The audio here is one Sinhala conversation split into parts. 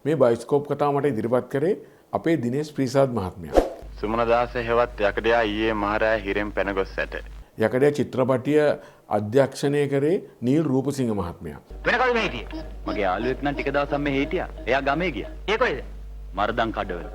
මේ බයිස්කෝප් කතාව මට ඉදිරිපත් කරේ අපේ දිනේෂ් ප්‍රීසාද් මහත්මයා. සුමනදාස හෙවත් යකඩයා ඊයේ මහරෑ හිරෙන් පැන ගොස් ඇත. යකඩයා චිත්‍රපටිය අධ්‍යක්ෂණය කරේ නීල් රූපසිංහ මහත්මයා. වෙන කවුද මේ හිටියේ? මගේ යාළුවෙක් නම් ටික දවසක් මේ හිටියා. එයා ගමේ ගියා. ඒ කොහෙද? මරදම් කඩවල.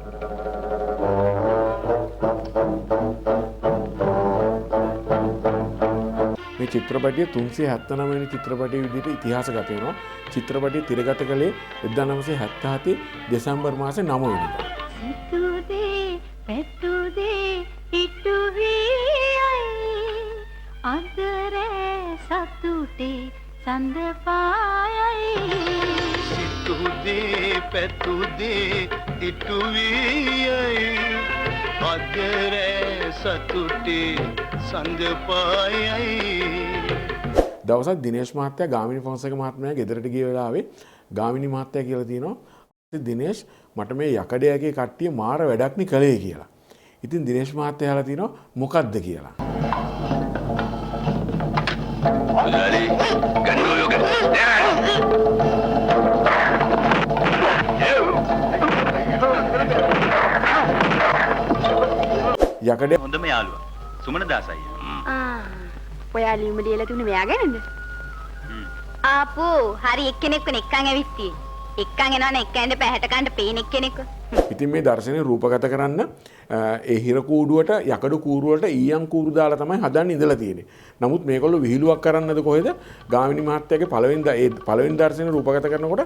මේ චිත්‍රපටිය 379 වෙනි චිත්‍රපටිය විදිහට ඉතිහාසගත වෙනවා. චිත්‍රපටිය තිරගත කළේ 1977 දෙසැම්බර් මාසේ 9 වෙනිදා. සිතුදේ පැතුදේ ඉටුවියයි අදරේ සතුටේ සඳපායයි සිතුදේ පැතුදේ ඉටුවියයි අදරේ සතුටේ සඳපායයි. දවසක් දිනේෂ් මහත්තයා ගාමිණී ෆොන්සේක මහත්මයා ගෙදරට ගිය වෙලාවේ ගාමිණී මහත්තයා කියලා තියෙනවා දිනේෂ් මට මේ යකඩයගේ කට්ටිය මාර වැඩක් නේ කළේ කියලා. ඉතින් දිනේෂ් මහත්තයා අහලා තිනවා මොකද්ද කියලා. ඔයාලි ගන්නෝ යෝග. යකඩය හොඳම යාළුවා. සුමනදාස අයියා. ඔයා ලියුම ලියලා තුනේ මෙයා ගැනද? ආපෝ හරි එක්කෙනෙක්ව එක්කන් ඇවිත්තියේ. එක්කන් එනවනේ එක්කෙන්ද පැහැට කන්න පේන එක්කෙනෙක්ව. ඉතින් මේ දර්ශනේ රූපගත කරන්න ඒ හිර කූඩුවට යකඩ කූරු වලට ඊයන් කූරු දාලා තමයි හදන්න ඉඳලා තියෙන්නේ. නමුත් මේගොල්ලෝ විහිළුවක් කරන්නද කොහෙද? ගාමිණී මහත්තයාගේ පළවෙනි දර්ශනේ රූපගත කරනකොට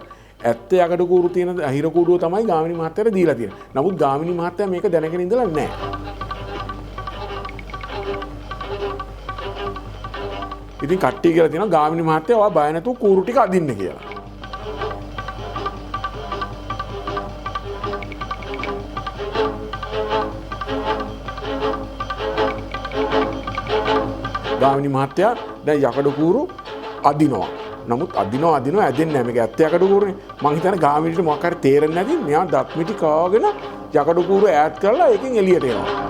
ඇත්ත යකඩ කූරු තියෙන හිර කූඩුව තමයි ගාමිණී මහත්තයාට දීලා තියෙන්නේ. නමුත් ගාමිණී මහත්තයා මේක දැනගෙන ඉඳලා නැහැ. ඉතින් කට්ටිය කියලා තියෙනවා ගාමිණී මහත්තයා ඔයා බය නැතුව කූරු ටික අදින්න කියලා. ගාමිණී මහත්තයා දැන් යකඩ කූරු අදිනවා. නමුත් අදිනවා ඇදෙන්නේ නැහැ. මේක ඇත්ත යකඩ කූරුනේ. මං හිතන්නේ ගාමිණීට මොකක් හරි තේරෙන්නේ නැති මෙයා දත් මිටි කාගෙන යකඩ කූරු ඈත් කරලා ඒකෙන් එළියට එනවා.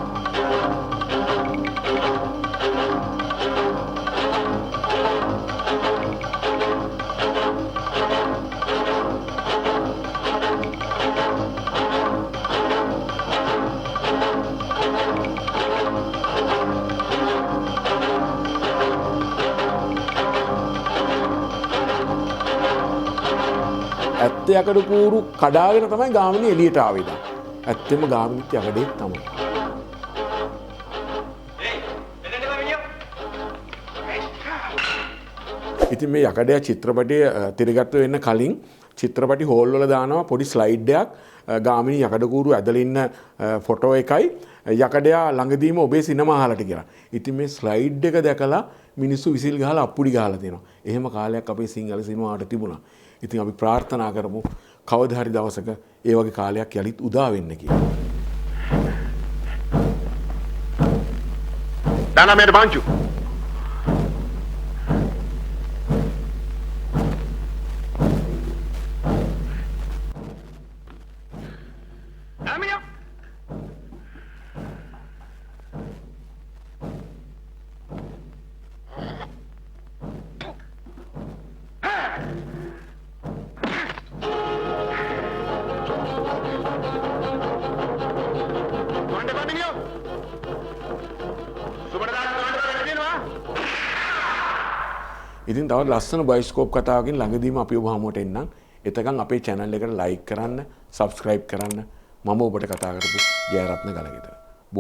ඇත්ත යකඩ කූරු කඩාගෙන තමයි ගාමිණී එළියට ආවේ දැන්. ඇත්තෙම ගාමිණීත් යකඩේ තමයි. ඉතින් මේ යකඩය චිත්‍රපටයේ තිරගත වෙන්න කලින් චිත්‍රපටි හෝල් වල දානවා පොඩි ස්ලයිඩ් එකක් ගාමිණී යකඩ කූරු ඇදලා ඉන්න ෆොටෝ එකයි යකඩයා ළඟදීම ඔබේ සිනමා හලට කියලා. ඉතින් මේ ස්ලයිඩ් එක දැකලා මිනිස්සු විසිල් ගහලා අප්පුඩි ගහලා තියෙනවා. එහෙම කාලයක් අපේ සිංහල සිනමාවට තිබුණා. ඉතින් අපි ප්‍රාර්ථනා කරමු කවදා හරි දවසක ඒ වගේ කාලයක් යලිත් උදා වෙන්න කියලා. දානමෙට බංචු. ඉතින් තවත් ලස්සන බයිස්කෝප් කතාවකින් ළඟදීම අපි ඔබ හමුවට එන්නම්. එතකන් අපේ channel එකට like කරන්න, subscribe කරන්න. මම ඔබට කතා කරපු ජයරත්න ගලගෙදර.